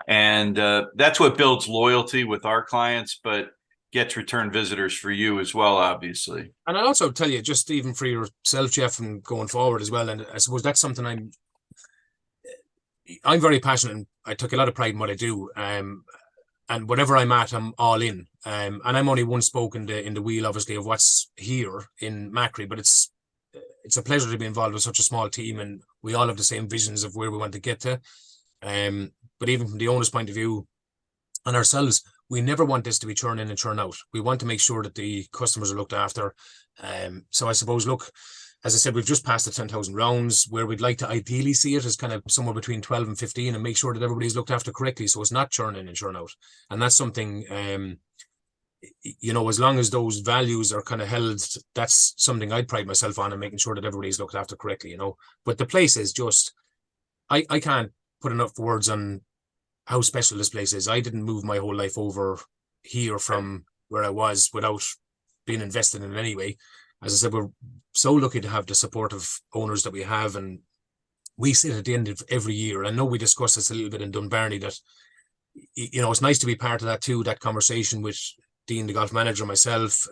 And that's what builds loyalty with our clients, but gets return visitors for you as well, obviously. And I'll also tell you, just even for yourself, Jeff, and going forward as well. And I suppose that's something I'm very passionate, and I took a lot of pride in what I do. And whatever I'm at, I'm all in. And I'm only one spoke in the wheel, obviously, of what's here in Machrie, but it's a pleasure to be involved with such a small team, and we all have the same visions of where we want to get to. But even from the owner's point of view and ourselves, we never want this to be churn in and churn out. We want to make sure that the customers are looked after. So I suppose, look, as I said, we've just passed the 10,000 rounds. Where we'd like to ideally see it is kind of somewhere between 12 and 15, and make sure that everybody's looked after correctly, so it's not churn in and churn out. And that's something, as long as those values are kind of held, that's something I'd pride myself on, and making sure that everybody's looked after correctly, But the place is just, I can't put enough words on how special this place is. I didn't move my whole life over here from where I was without being invested in any way. As I said, we're so lucky to have the support of owners that we have, and we sit at the end of every year. I know we discussed this a little bit in Dunbarney, that it's nice to be part of that too, that conversation with Dean, the golf manager, myself,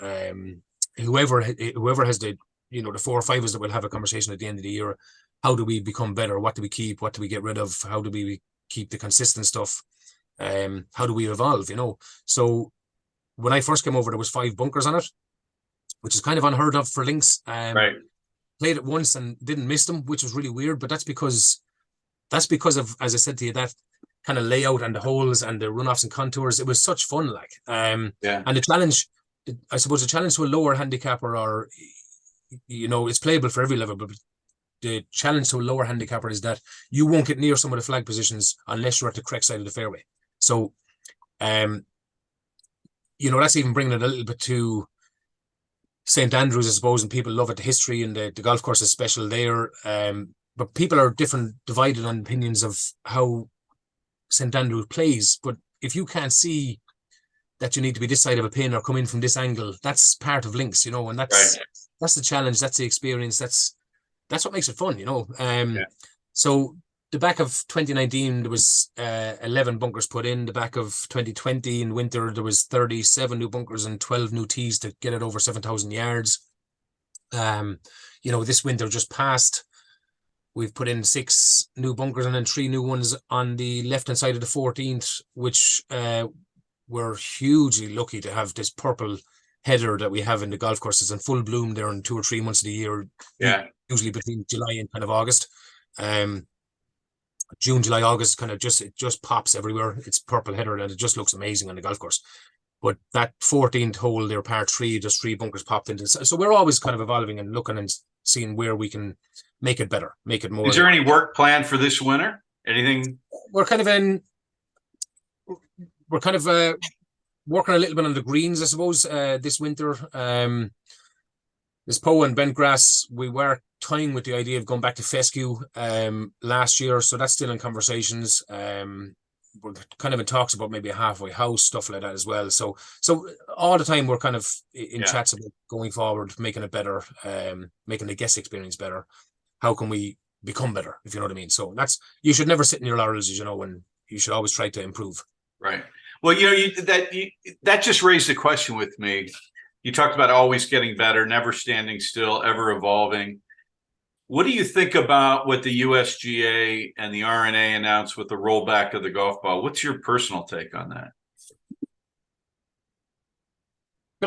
whoever has the 4 or 5 of us that will have a conversation at the end of the year. How do we become better? What do we keep? What do we get rid of? How do we keep the consistent stuff? How do we evolve? So when I first came over, there was 5 bunkers on it, which is kind of unheard of for links. Right. Played it once and didn't miss them, which was really weird. But that's because of, as I said to you, that kind of layout and the holes and the runoffs and contours. It was such fun, And the challenge, I suppose, the challenge to a lower handicapper, or it's playable for every level, but the challenge to a lower handicapper is that you won't get near some of the flag positions unless you're at the correct side of the fairway. So, that's even bringing it a little bit to St. Andrews, I suppose, and people love it. The history and the golf course is special there. But people are divided on opinions of how St. Andrews plays. But if you can't see that you need to be this side of a pin or come in from this angle, that's part of links, and that's the challenge. That's the experience. That's what makes it fun, So the back of 2019, there was 11 bunkers put in. The back of 2020 in winter, there was 37 new bunkers and 12 new tees to get it over 7,000 yards. This winter just passed. We've put in 6 new bunkers and then 3 new ones on the left-hand side of the 14th, which we're hugely lucky to have this purple header that we have in the golf courses in full bloom there in 2 or 3 months of the year. Yeah. Usually between July and kind of August. June, July, August, it just pops everywhere. It's purple header and it just looks amazing on the golf course. But that 14th hole there, par 3, just 3 bunkers popped into. So we're always kind of evolving and looking and seeing where we can make it better, make it more. Is there any work planned for this winter? Anything? We're kind of working a little bit on the greens, I suppose, this winter. This Poe and bent grass, we were toying with the idea of going back to fescue last year, so that's still in conversations. We're kind of in talks about maybe a halfway house, stuff like that as well. So all the time we're kind of in chats about going forward, making it better, making the guest experience better. How can we become better, if you know what I mean? So you should never sit in your laurels, and you should always try to improve. Right. Well, that just raised a question with me. You talked about always getting better, never standing still, ever evolving. What do you think about what the USGA and the RNA announced with the rollback of the golf ball? What's your personal take on that?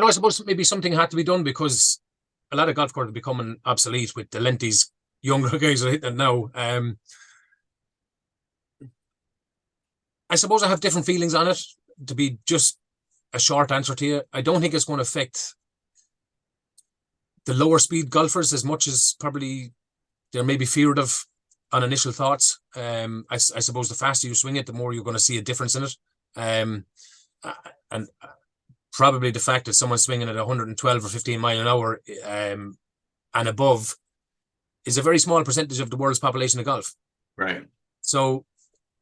I suppose maybe something had to be done, because a lot of golf courses are becoming obsolete with the lenties younger guys are hitting now. I suppose I have different feelings on it, to be just a short answer to you. I don't think it's going to affect the lower speed golfers as much as probably they're maybe feared of on initial thoughts. I suppose the faster you swing it, the more you're going to see a difference in it. And probably the fact that someone's swinging at 112 or 15 mile an hour and above is a very small percentage of the world's population of golf. Right. So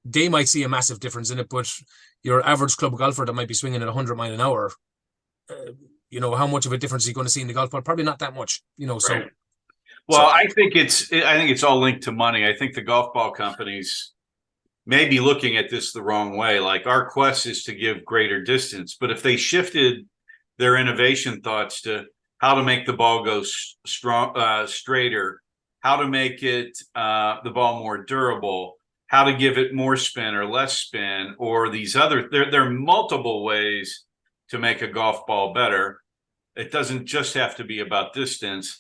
they might see a massive difference in it, but your average club golfer that might be swinging at 100 mile an hour, how much of a difference are you going to see in the golf ball? Probably not that much, so. Right. Well, I think it's all linked to money. I think the golf ball companies may be looking at this the wrong way. Like, our quest is to give greater distance, but if they shifted their innovation thoughts to how to make the ball go straighter, how to make it the ball more durable, how to give it more spin or less spin, or these other, there are multiple ways to make a golf ball better. It doesn't just have to be about distance.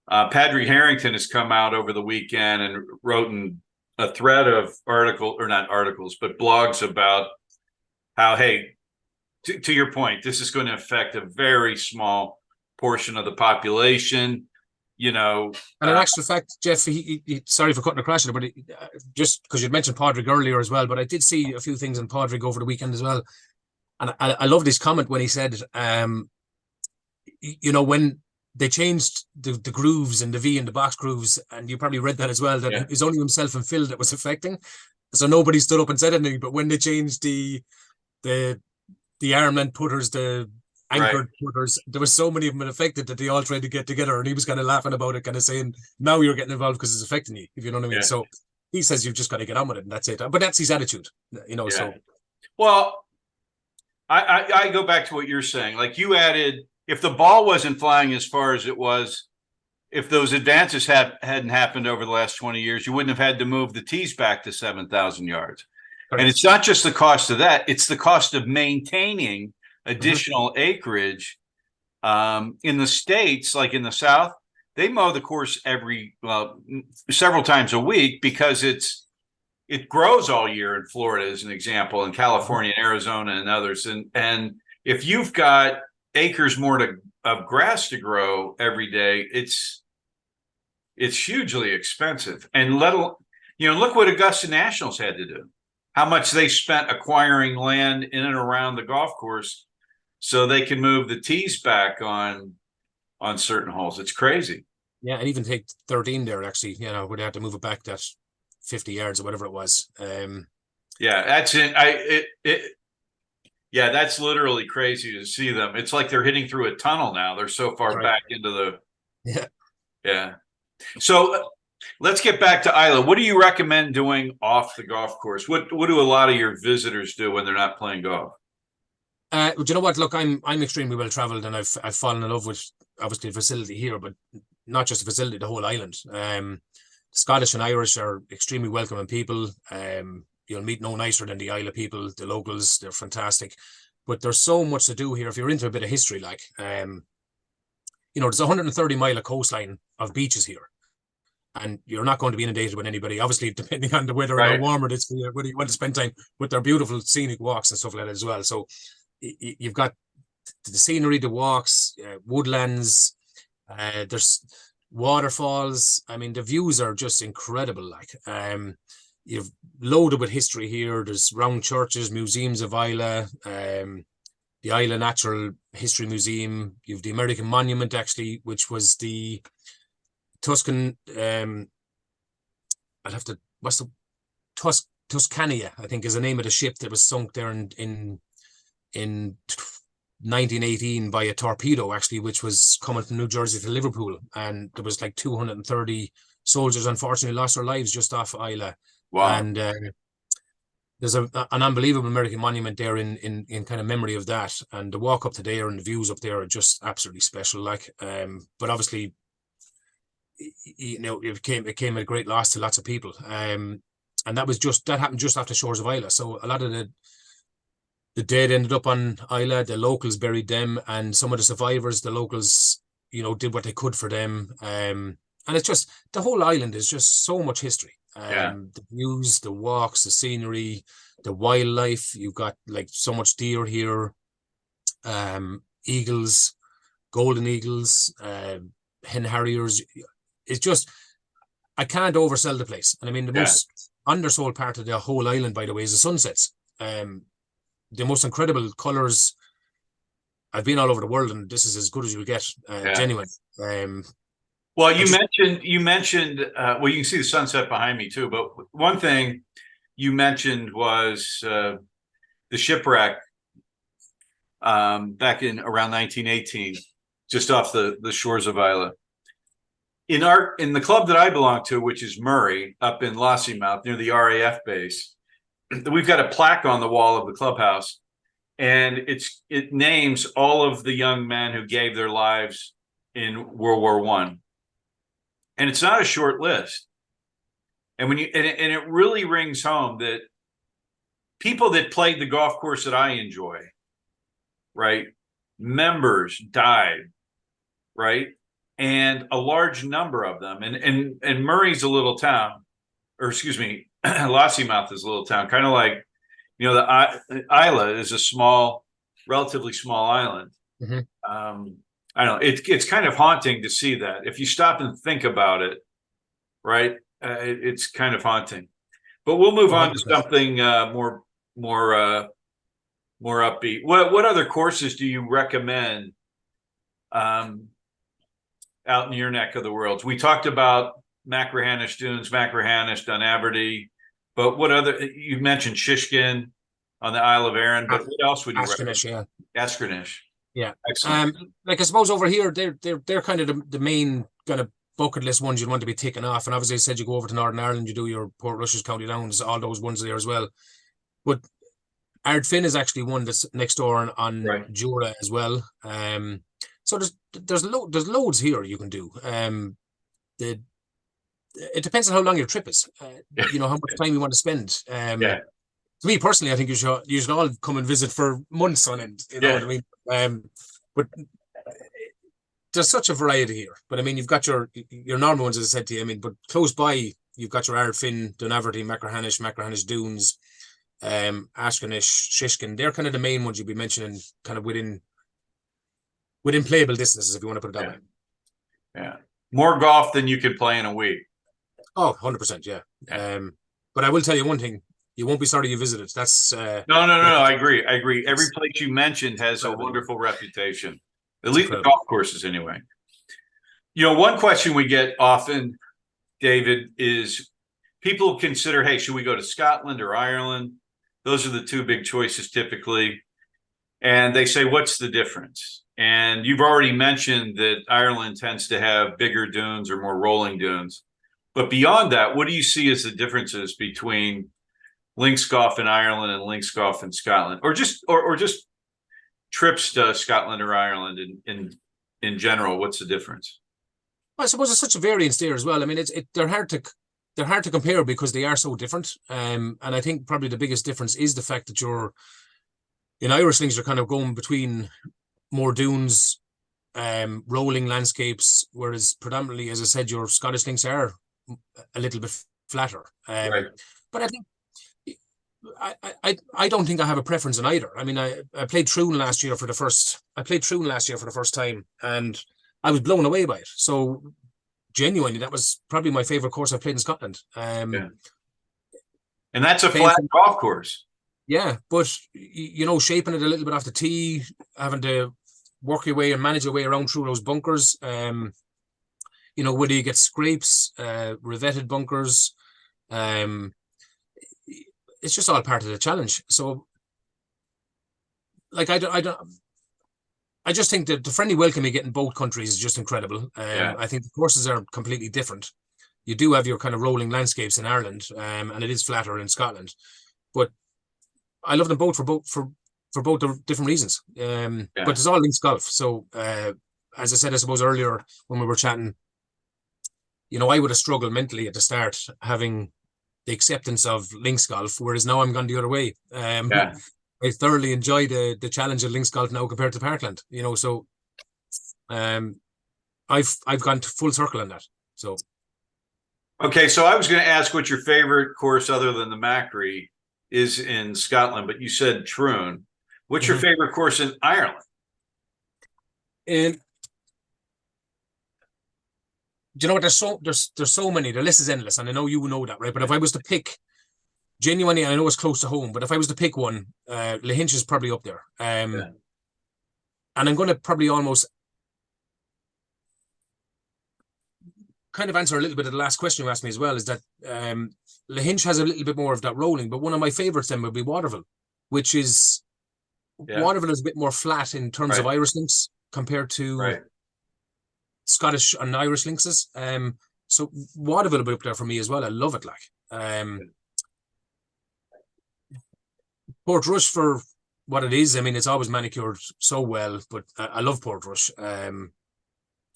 Padraig Harrington has come out over the weekend and wrote in a thread of not articles, but blogs about how, hey, to your point, this is going to affect a very small portion of the population. And in actual fact, Jeff, he sorry for cutting across it, but just because you'd mentioned Padraig earlier as well, but I did see a few things on Padraig over the weekend as well. And I loved his comment when he said, when they changed the grooves and the V and the box grooves, and you probably read that as well, that it was only himself and Phil that was affecting. So nobody stood up and said anything. But when they changed the arm length putters, the anchored putters, there was so many of them affected that they all tried to get together, and he was kind of laughing about it, kind of saying, now you're getting involved because it's affecting you, if you know what I mean. So he says you've just got to get on with it, and that's it. But that's his attitude, so. Well, I go back to what you're saying. Like, you added, if the ball wasn't flying as far as it was, if those advances hadn't happened over the last 20 years, you wouldn't have had to move the tees back to 7,000 yards. Correct. And it's not just the cost of that, it's the cost of maintaining additional acreage. In the States, like in the South, they mow the course several times a week because it grows all year in Florida, as an example, in California and Arizona and others. And if you've got acres more of grass to grow every day, it's hugely expensive. And look what Augusta Nationals had to do, how much they spent acquiring land in and around the golf course so they can move the tees back on certain holes. It's crazy. Yeah, and even take 13 there, actually, where they had to move it back that 50 yards or whatever it was. That's it. Yeah, that's literally crazy to see them. It's like they're hitting through a tunnel now. They're so far back into the. Yeah. So let's get back to Islay. What do you recommend doing off the golf course? What do a lot of your visitors do when they're not playing golf? Do you know what? Look, I'm extremely well traveled, and I've fallen in love with obviously the facility here, but not just the facility, the whole island. Scottish and Irish are extremely welcoming people. You'll meet no nicer than the Isle of people. The locals, they're fantastic. But there's so much to do here. If you're into a bit of history, there's 130 mile of coastline of beaches here. And you're not going to be inundated with anybody, obviously, depending on the weather and how warm it is, whether you want to spend time with their beautiful scenic walks and stuff like that as well. So you've got the scenery, the walks, woodlands, there's waterfalls. I mean, the views are just incredible. You've loaded with history here. There's round churches, museums of Islay, the Islay Natural History Museum. You've the American Monument, actually, which was the Tuscania, Tuscania, I think, is the name of the ship that was sunk there in 1918 by a torpedo, actually, which was coming from New Jersey to Liverpool, and there was like 230 soldiers unfortunately lost their lives just off Islay. Wow. And there's an unbelievable American monument there in kind of memory of that, and the walk up to there and the views up there are just absolutely special. But obviously, it came at a great loss to lots of people, and that happened just off the shores of Islay. So a lot of the dead ended up on Islay. The locals buried them, and some of the survivors, the locals, did what they could for them. And it's just, the whole island is just so much history. The views, the walks, the scenery, the wildlife. You've got like so much deer here, eagles, golden eagles, hen harriers. It's just, I can't oversell the place. And I mean, the most undersold part of the whole island, by the way, is the sunsets. The most incredible colors. I've been all over the world, and this is as good as you'll get. Genuine. Well, you mentioned. Well, you can see the sunset behind me too. But one thing, you mentioned was the shipwreck back in around 1918, just off the shores of Islay. In the club that I belong to, which is Murray, up in Lossiemouth near the RAF base, we've got a plaque on the wall of the clubhouse, and it names all of the young men who gave their lives in World War I. And it's not a short list. And it really rings home that people that played the golf course that I enjoy, right? Members died, right? And a large number of them. And Murray's a little town, or excuse me, Lossiemouth is a little town, kind of like, the Islay is a small, relatively small island. I don't know. It's kind of haunting to see that. If you stop and think about it, right? It's kind of haunting. But we'll move on to something more upbeat. What other courses do you recommend out in your neck of the world? We talked about Machrihanish Dunes, Machrihanish, Dunaverty, but what other? You mentioned Shishkin on the Isle of Arran, but what else would you recommend? Yeah. Askernish. Yeah. Excellent. Like I suppose over here, they're kind of the main kind of bucket list ones you'd want to be taken off. And obviously I said you go over to Northern Ireland, you do your Port Rushers, County Downs, all those ones there as well. But Ardfin is actually one that's next door on Right. Jura as well. So there's loads here you can do. It depends on how long your trip is. How much time you want to spend. Yeah. To me personally, I think you should all come and visit for months on end. You know what I mean? But there's such a variety here. But I mean, you've got your normal ones, as I said to you. I mean, but close by, you've got your Ardfin, Dunaverty, Machrihanish Dunes, Askernish, Shishkin. They're kind of the main ones you'd be mentioning, kind of within playable distances, if you want to put it that way. Yeah. More golf than you could play in a week. Oh, 100%, yeah. But I will tell you one thing. You won't be sorry you visited. That's No. I agree. Every place you mentioned has a wonderful reputation. At least the golf courses, anyway. One question we get often, David, is people consider, hey, should we go to Scotland or Ireland? Those are the two big choices typically. And they say, what's the difference? And you've already mentioned that Ireland tends to have bigger dunes or more rolling dunes. But beyond that, what do you see as the differences between links golf in Ireland and links golf in Scotland, or just trips to Scotland or Ireland in general? What's the difference? I suppose there's such a variance there as well. I mean, they're hard to compare because they are so different. And I think probably the biggest difference is the fact that in Irish links, you're kind of going between more dunes, rolling landscapes, whereas predominantly, as I said, your Scottish links are a little bit flatter. Right. But I think I don't think I have a preference in either. I mean, I played Troon last year for the first time, and I was blown away by it. So genuinely, that was probably my favorite course I've played in Scotland. And that's a flat golf course. Yeah, but shaping it a little bit off the tee, having to work your way and manage your way around through those bunkers. Whether you get scrapes, revetted bunkers, it's just all part of the challenge. So, like, I just think that the friendly welcome you get in both countries is just incredible. I think the courses are completely different. You do have your kind of rolling landscapes in Ireland, and it is flatter in Scotland, but I love them both for both the different reasons. But it's all links golf. So, as I said, I suppose earlier when we were chatting, I would have struggled mentally at the start having the acceptance of links golf, whereas now I'm gone the other way. I thoroughly enjoy the challenge of links golf now compared to Parkland. So I've gone to full circle on that. So okay, so I was going to ask what your favorite course other than the Machrie is in Scotland, but you said Troon. What's your favorite course in Ireland? And do you know what? There's so many. The list is endless, and I know you know that, right? But if I was to pick, genuinely, and I know it's close to home, but if I was to pick one, Lahinch is probably up there. And I'm going to probably almost kind of answer a little bit of the last question you asked me as well, is that Lahinch has a little bit more of that rolling, but one of my favorites then would be Waterville, which is Waterville is a bit more flat in terms of Irish links compared to Scottish and Irish links. So Waterville will be up there for me as well. I love it. Portrush for what it is. I mean, it's always manicured so well, but I love Portrush.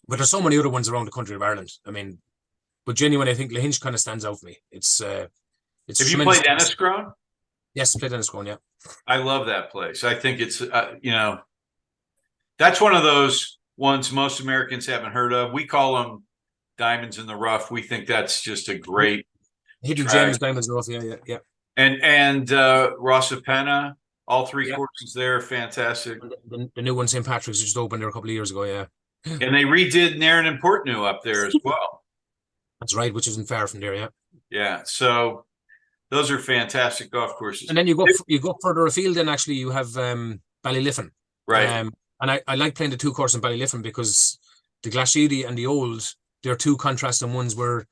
But there's so many other ones around the country of Ireland. I mean, but genuinely, I think Lahinch kind of stands out for me. It's Have you played Enniscrone? Yes, I played Enniscrone, yeah. I love that place. I think it's, that's one of those ones most Americans haven't heard of. We call them diamonds in the rough. We think that's just a great hidden gems, diamonds in the rough. Yeah. And Rossapena, all three courses there, fantastic. The new one, St. Patrick's, just opened there a couple of years ago. Yeah. And they redid Nairn and Portneuf up there as well. That's right, which isn't far from there. Yeah. Yeah. So those are fantastic golf courses. And then you go further afield, and actually you have Ballyliffin. Right. And I like playing the two courses in Ballyliffin because the Glashedy and the Old, they're two contrasting ones where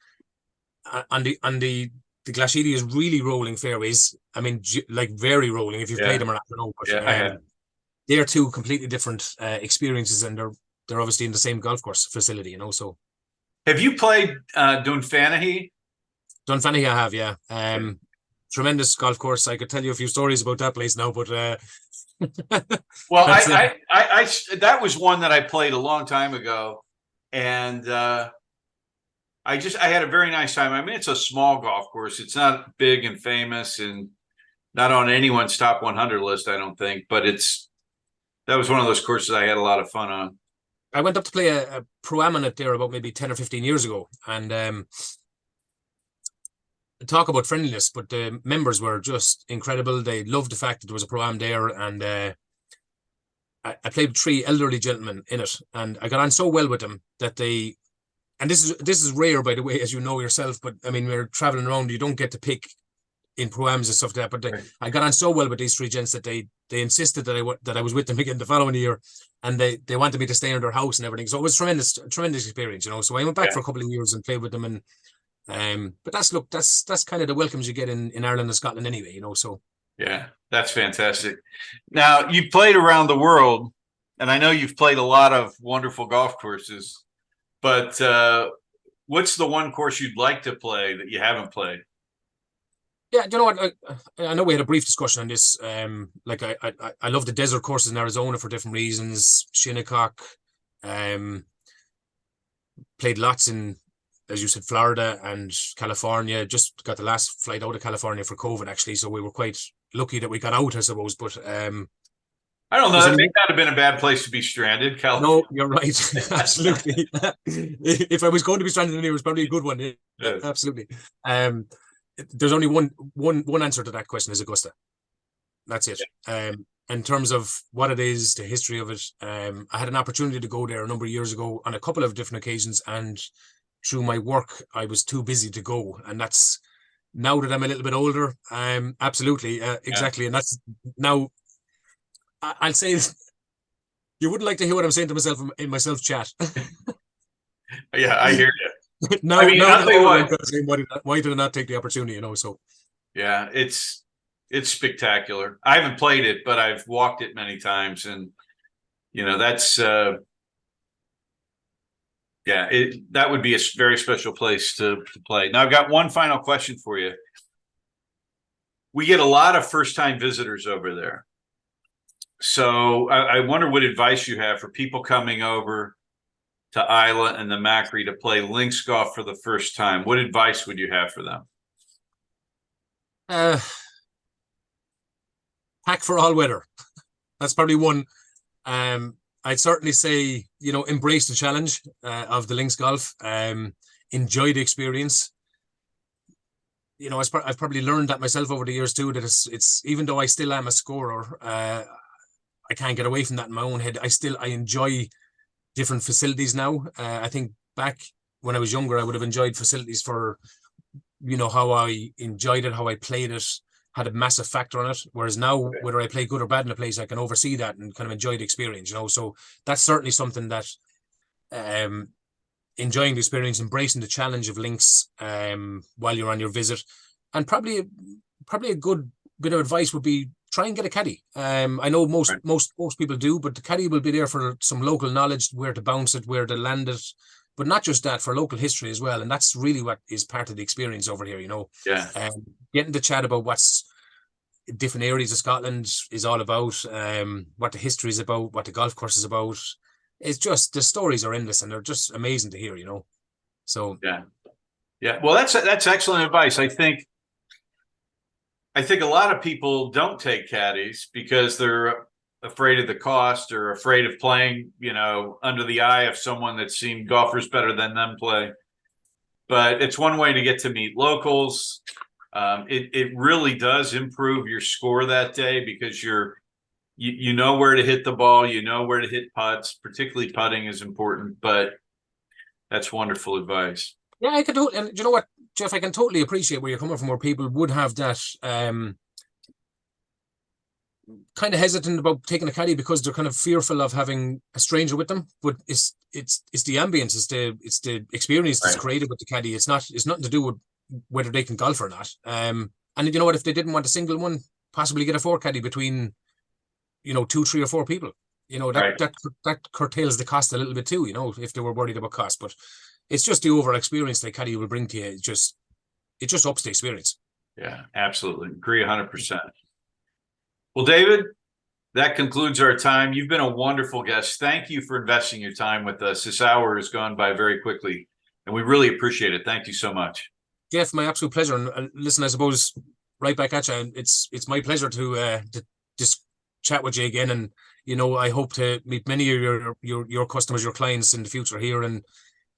on the Glashedy is really rolling fairways. I mean, like very rolling if you've played them or not. I don't know, but they're two completely different experiences, and they're obviously in the same golf course facility, So have you played Dunfanaghy? Dunfanaghy, I have, yeah. Tremendous golf course. I could tell you a few stories about that place now, but well, I that was one that I played a long time ago, and I had a very nice time. I mean, it's a small golf course. It's not big and famous, and not on anyone's top 100 list, I don't think. But that was one of those courses I had a lot of fun on. I went up to play a pro-am on it there about maybe 10 or 15 years ago, and talk about friendliness, but the members were just incredible. They loved the fact that there was a pro-am there, and I played with 3 elderly gentlemen in it, and I got on so well with them that they, and this is rare, by the way, as you know yourself, but I mean, we're traveling around, you don't get to pick in pro-ams and stuff like that, but I got on so well with these 3 gents that they insisted that I was with them again the following year, and they wanted me to stay in their house and everything. So it was tremendous experience, So I went back for a couple of years and played with them, and but that's kind of the welcomes you get in Ireland and Scotland anyway, So yeah, that's fantastic. Now, you've played around the world, and I know you've played a lot of wonderful golf courses, but what's the one course you'd like to play that you haven't played? Yeah, you know what? I know we had a brief discussion on this. Like I love the desert courses in Arizona for different reasons. Shinnecock, played lots in, as you said, Florida and California. Just got the last flight out of California for COVID, actually, so we were quite lucky that we got out, I suppose. But I don't know. That may not have been a bad place to be stranded, California. No, you're right. Absolutely. If I was going to be stranded anywhere, it was probably a good one. Yeah, absolutely. There's only one answer to that question, is Augusta. That's it. In terms of what it is, the history of it, I had an opportunity to go there a number of years ago on a couple of different occasions, and through my work, I was too busy to go. And that's, now that I'm a little bit older, absolutely, exactly. And that's now, I'll say, you wouldn't like to hear what I'm saying to myself in my self chat. Yeah, I hear you. No, I mean, I'll tell you what, why did I not take the opportunity? So yeah, it's spectacular. I haven't played it, but I've walked it many times, and that's that would be a very special place to play. Now, I've got one final question for you. We get a lot of first-time visitors over there, so I wonder what advice you have for people coming over to Islay and the Machrie to play links golf for the first time. What advice would you have for them? Pack for all weather. That's probably one. I'd certainly say, embrace the challenge of the links golf. Enjoy the experience. I've probably learned that myself over the years too, that it's even though I still am a scorer, I can't get away from that in my own head. I enjoy different facilities now. I think back when I was younger, I would have enjoyed facilities for, how I enjoyed it, how I played it, had a massive factor on it. Whereas now, whether I play good or bad in a place, I can oversee that and kind of enjoy the experience, So that's certainly something that enjoying the experience, embracing the challenge of links while you're on your visit. And probably a good bit of advice would be try and get a caddy. I know most people do, but the caddy will be there for some local knowledge, where to bounce it, where to land it, but not just that, for local history as well. And that's really what is part of the experience over here, Yeah. Getting to chat about what's different areas of Scotland is all about, what the history is about, what the golf course is about. It's just, the stories are endless and they're just amazing to hear, So yeah. Well, that's excellent advice. I think a lot of people don't take caddies because they're afraid of the cost or afraid of playing, under the eye of someone that's seen golfers better than them play. But it's one way to get to meet locals. It really does improve your score that day because you know where to hit the ball, you know where to hit putts. Particularly putting is important, but that's wonderful advice. Yeah, I could do, and you know what, Jeff, I can totally appreciate where you're coming from, where people would have that kind of hesitant about taking a caddy because they're kind of fearful of having a stranger with them. But it's the ambience, it's the experience that's created with the caddy. It's nothing to do with whether they can golf or not. And you know what, if they didn't want a single one, possibly get a 4 caddy between 2, 3 or 4 people. That curtails the cost a little bit too, if they were worried about cost. But it's just the overall experience that caddy will bring to you. It just ups the experience. Yeah, absolutely. Agree 100%. Well, David, that concludes our time. You've been a wonderful guest. Thank you for investing your time with us. This hour has gone by very quickly, and we really appreciate it. Thank you so much. Jeff, my absolute pleasure. And listen, I suppose right back at you. It's my pleasure to just chat with you again. And I hope to meet many of your customers, your clients in the future here, and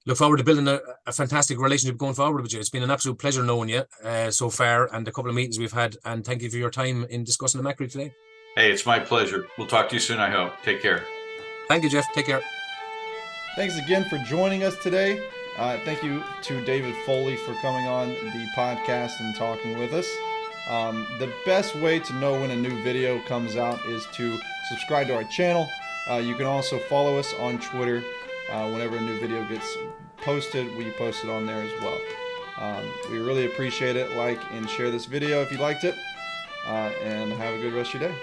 look forward to building a fantastic relationship going forward with you. It's been an absolute pleasure knowing you so far, and a couple of meetings we've had. And thank you for your time in discussing the Machrie today. Hey, it's my pleasure. We'll talk to you soon, I hope. Take care. Thank you, Jeff. Take care. Thanks again for joining us today. Thank you to David Foley for coming on the podcast and talking with us. The best way to know when a new video comes out is to subscribe to our channel. You can also follow us on Twitter. Whenever a new video gets posted, we post it on there as well. We really appreciate it. Like and share this video if you liked it. And have a good rest of your day.